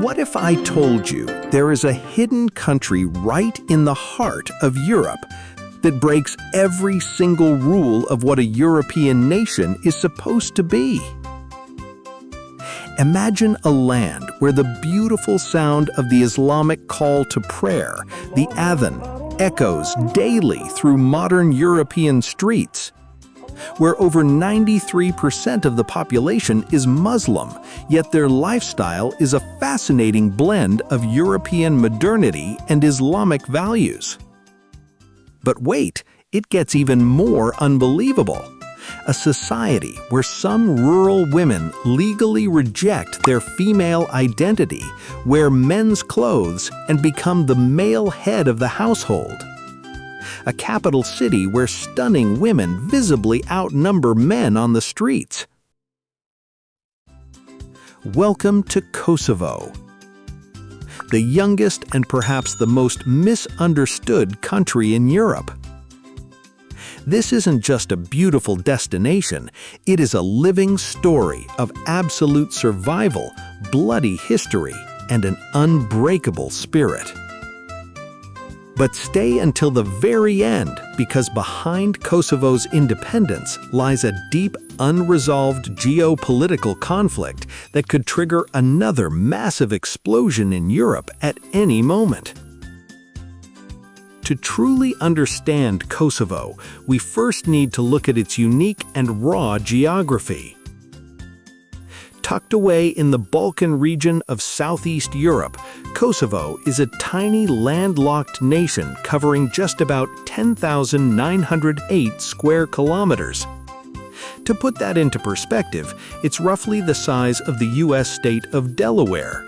What if I told you there is a hidden country right in the heart of Europe that breaks every single rule of what a European nation is supposed to be? Imagine a land where the beautiful sound of the Islamic call to prayer, the adhan, echoes daily through modern European streets, where over 93% of the population is Muslim, yet their lifestyle is a fascinating blend of European modernity and Islamic values. But wait, it gets even more unbelievable. A society where some rural women legally reject their female identity, wear men's clothes, and become the male head of the household. A capital city where stunning women visibly outnumber men on the streets. Welcome to Kosovo, the youngest and perhaps the most misunderstood country in Europe. This isn't just a beautiful destination, it is a living story of absolute survival, bloody history, and an unbreakable spirit. But stay until the very end, because behind Kosovo's independence lies a deep, unresolved geopolitical conflict that could trigger another massive explosion in Europe at any moment. To truly understand Kosovo, we first need to look at its unique and raw geography. Tucked away in the Balkan region of Southeast Europe, Kosovo is a tiny landlocked nation covering just about 10,908 square kilometers. To put that into perspective, it's roughly the size of the U.S. state of Delaware.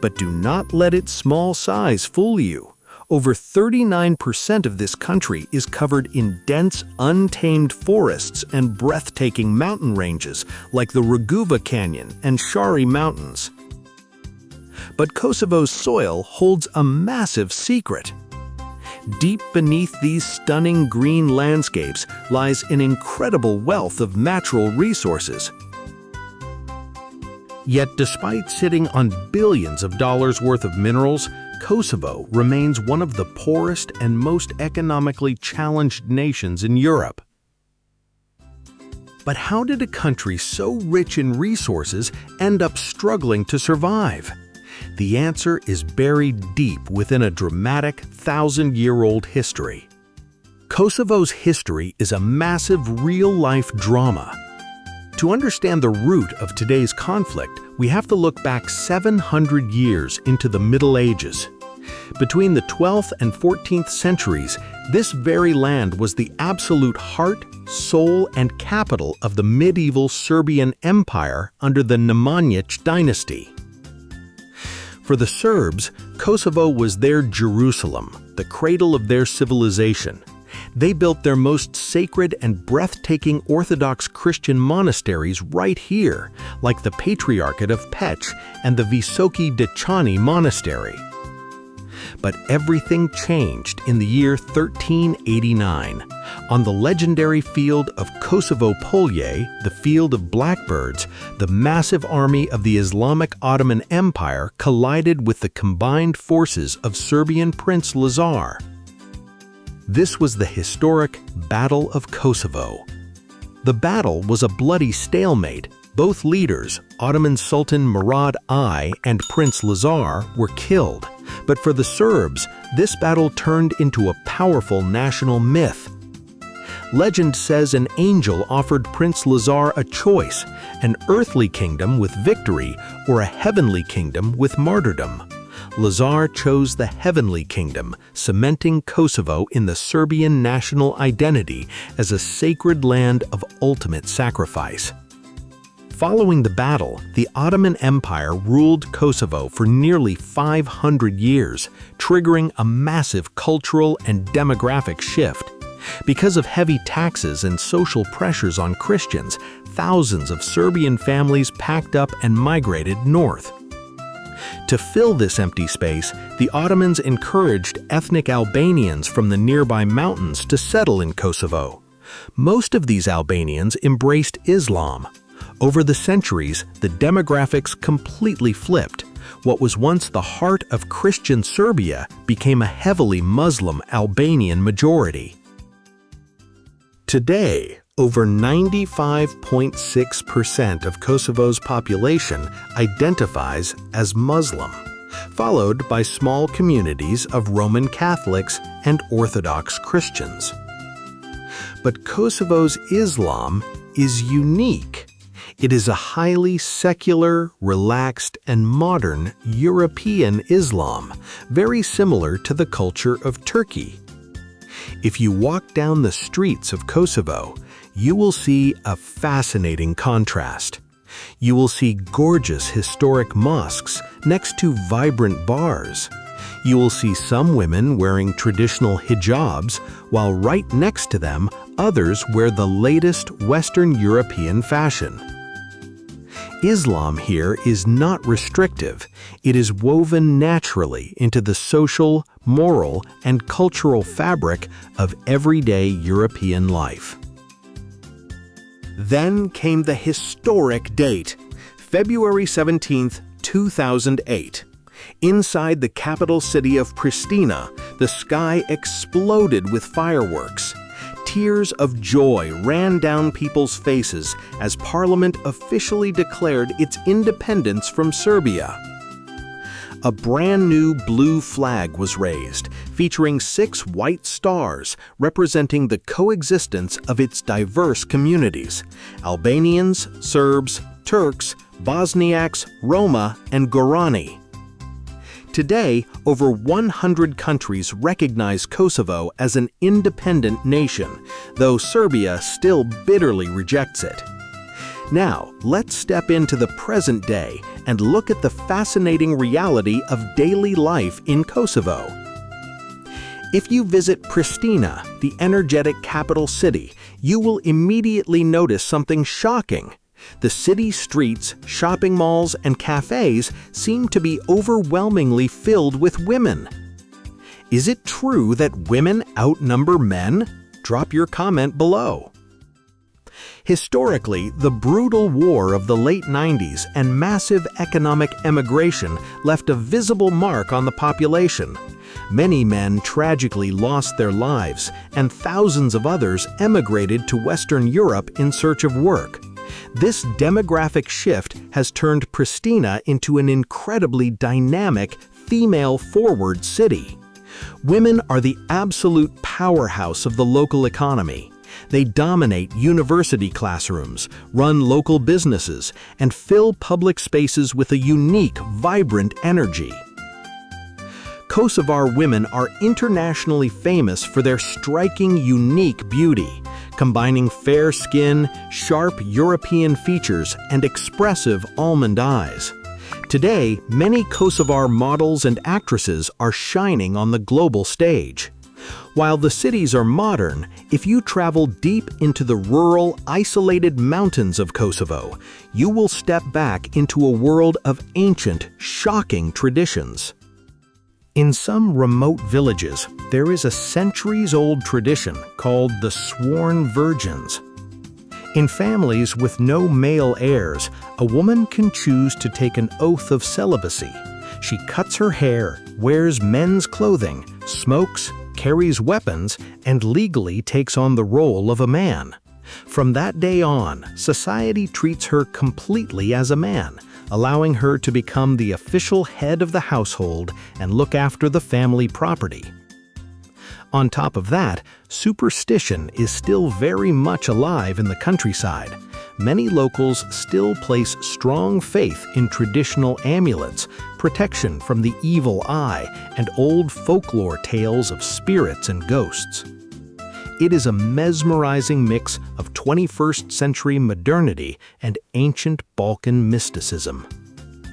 But do not let its small size fool you. Over 39% of this country is covered in dense, untamed forests and breathtaking mountain ranges like the Raguva Canyon and Shari Mountains. But Kosovo's soil holds a massive secret. Deep beneath these stunning green landscapes lies an incredible wealth of natural resources. Yet despite sitting on billions of dollars worth of minerals, Kosovo remains one of the poorest and most economically challenged nations in Europe. But how did a country so rich in resources end up struggling to survive? The answer is buried deep within a dramatic 1,000-year-old history. Kosovo's history is a massive real-life drama. To understand the root of today's conflict, we have to look back 700 years into the Middle Ages. Between the 12th and 14th centuries, this very land was the absolute heart, soul, and capital of the medieval Serbian Empire under the Nemanjić dynasty. For the Serbs, Kosovo was their Jerusalem, the cradle of their civilization. They built their most sacred and breathtaking Orthodox Christian monasteries right here, like the Patriarchate of Peć and the Visoki Dečani Monastery. But everything changed in the year 1389. On the legendary field of Kosovo Polje, the Field of Blackbirds, the massive army of the Islamic Ottoman Empire collided with the combined forces of Serbian Prince Lazar. This was the historic Battle of Kosovo. The battle was a bloody stalemate. Both leaders, Ottoman Sultan Murad I and Prince Lazar, were killed. But for the Serbs, this battle turned into a powerful national myth. Legend says an angel offered Prince Lazar a choice, an earthly kingdom with victory or a heavenly kingdom with martyrdom. Lazar chose the heavenly kingdom, cementing Kosovo in the Serbian national identity as a sacred land of ultimate sacrifice. Following the battle, the Ottoman Empire ruled Kosovo for nearly 500 years, triggering a massive cultural and demographic shift. Because of heavy taxes and social pressures on Christians, thousands of Serbian families packed up and migrated north. To fill this empty space, the Ottomans encouraged ethnic Albanians from the nearby mountains to settle in Kosovo. Most of these Albanians embraced Islam. Over the centuries, the demographics completely flipped. What was once the heart of Christian Serbia became a heavily Muslim Albanian majority. Today, over 95.6% of Kosovo's population identifies as Muslim, followed by small communities of Roman Catholics and Orthodox Christians. But Kosovo's Islam is unique. It is a highly secular, relaxed, and modern European Islam, very similar to the culture of Turkey. If you walk down the streets of Kosovo, you will see a fascinating contrast. You will see gorgeous historic mosques next to vibrant bars. You will see some women wearing traditional hijabs, while right next to them, others wear the latest Western European fashion. Islam here is not restrictive. It is woven naturally into the social, moral, and cultural fabric of everyday European life. Then came the historic date, February 17, 2008. Inside the capital city of Pristina, the sky exploded with fireworks. Tears of joy ran down people's faces as Parliament officially declared its independence from Serbia. A brand new blue flag was raised, featuring 6 white stars representing the coexistence of its diverse communities: Albanians, Serbs, Turks, Bosniaks, Roma, and Gorani. Today, over 100 countries recognize Kosovo as an independent nation, though Serbia still bitterly rejects it. Now, let's step into the present day and look at the fascinating reality of daily life in Kosovo. If you visit Pristina, the energetic capital city, you will immediately notice something shocking. The city streets, shopping malls, and cafes seem to be overwhelmingly filled with women. Is it true that women outnumber men? Drop your comment below. Historically, the brutal war of the late 90s and massive economic emigration left a visible mark on the population. Many men tragically lost their lives, and thousands of others emigrated to Western Europe in search of work. This demographic shift has turned Pristina into an incredibly dynamic, female-forward city. Women are the absolute powerhouse of the local economy. They dominate university classrooms, run local businesses, and fill public spaces with a unique, vibrant energy. Kosovar women are internationally famous for their striking, unique beauty, combining fair skin, sharp European features, and expressive almond eyes. Today, many Kosovar models and actresses are shining on the global stage. While the cities are modern, if you travel deep into the rural, isolated mountains of Kosovo, you will step back into a world of ancient, shocking traditions. In some remote villages, there is a centuries-old tradition called the sworn virgins. In families with no male heirs, a woman can choose to take an oath of celibacy. She cuts her hair, wears men's clothing, smokes, carries weapons, and legally takes on the role of a man. From that day on, society treats her completely as a man, allowing her to become the official head of the household and look after the family property. On top of that, superstition is still very much alive in the countryside. Many locals still place strong faith in traditional amulets, protection from the evil eye, and old folklore tales of spirits and ghosts. It is a mesmerizing mix of 21st century modernity and ancient Balkan mysticism.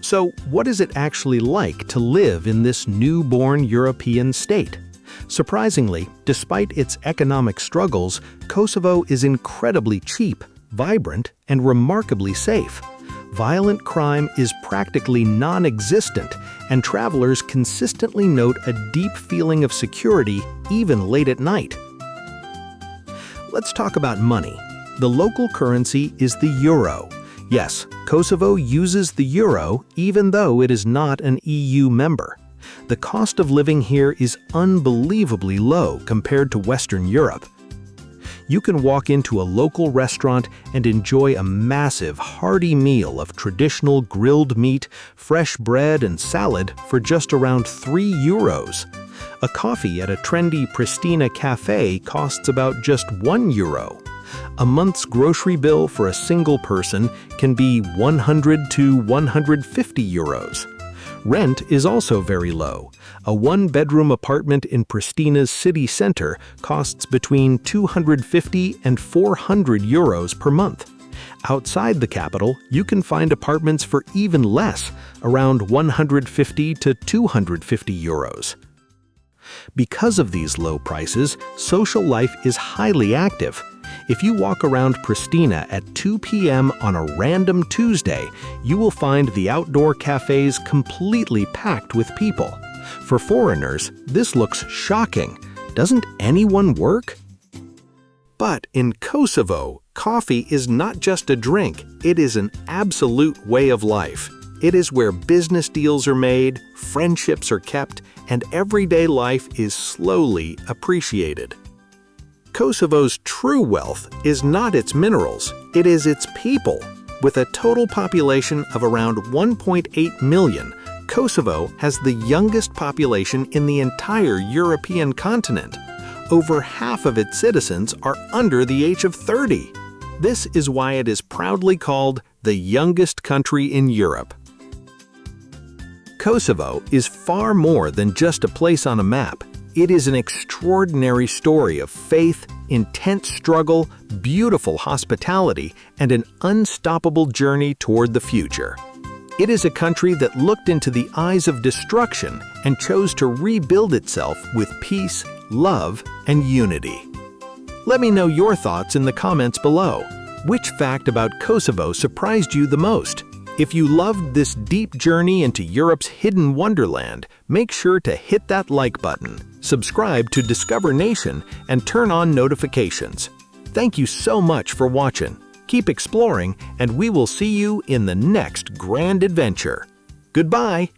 So, what is it actually like to live in this newborn European state? Surprisingly, despite its economic struggles, Kosovo is incredibly cheap, vibrant, and remarkably safe. Violent crime is practically non-existent, and travelers consistently note a deep feeling of security even late at night. Let's talk about money. The local currency is the euro. Yes, Kosovo uses the euro even though it is not an EU member. The cost of living here is unbelievably low compared to Western Europe. You can walk into a local restaurant and enjoy a massive, hearty meal of traditional grilled meat, fresh bread, and salad for just around €3. A coffee at a trendy Pristina cafe costs about just €1. A month's grocery bill for a single person can be €100 to €150. Rent is also very low. A one-bedroom apartment in Pristina's city center costs between €250 and €400 per month. Outside the capital, you can find apartments for even less, around €150 to €250. Because of these low prices, social life is highly active. If you walk around Pristina at 2 p.m. on a random Tuesday, you will find the outdoor cafes completely packed with people. For foreigners, this looks shocking. Doesn't anyone work? But in Kosovo, coffee is not just a drink, it is an absolute way of life. It is where business deals are made, friendships are kept, and everyday life is slowly appreciated. Kosovo's true wealth is not its minerals, it is its people. With a total population of around 1.8 million, Kosovo has the youngest population in the entire European continent. Over half of its citizens are under the age of 30. This is why it is proudly called the youngest country in Europe. Kosovo is far more than just a place on a map. It is an extraordinary story of faith, intense struggle, beautiful hospitality, and an unstoppable journey toward the future. It is a country that looked into the eyes of destruction and chose to rebuild itself with peace, love, and unity. Let me know your thoughts in the comments below. Which fact about Kosovo surprised you the most? If you loved this deep journey into Europe's hidden wonderland, make sure to hit that like button, subscribe to Discover Nation, and turn on notifications. Thank you so much for watching. Keep exploring, and we will see you in the next grand adventure. Goodbye!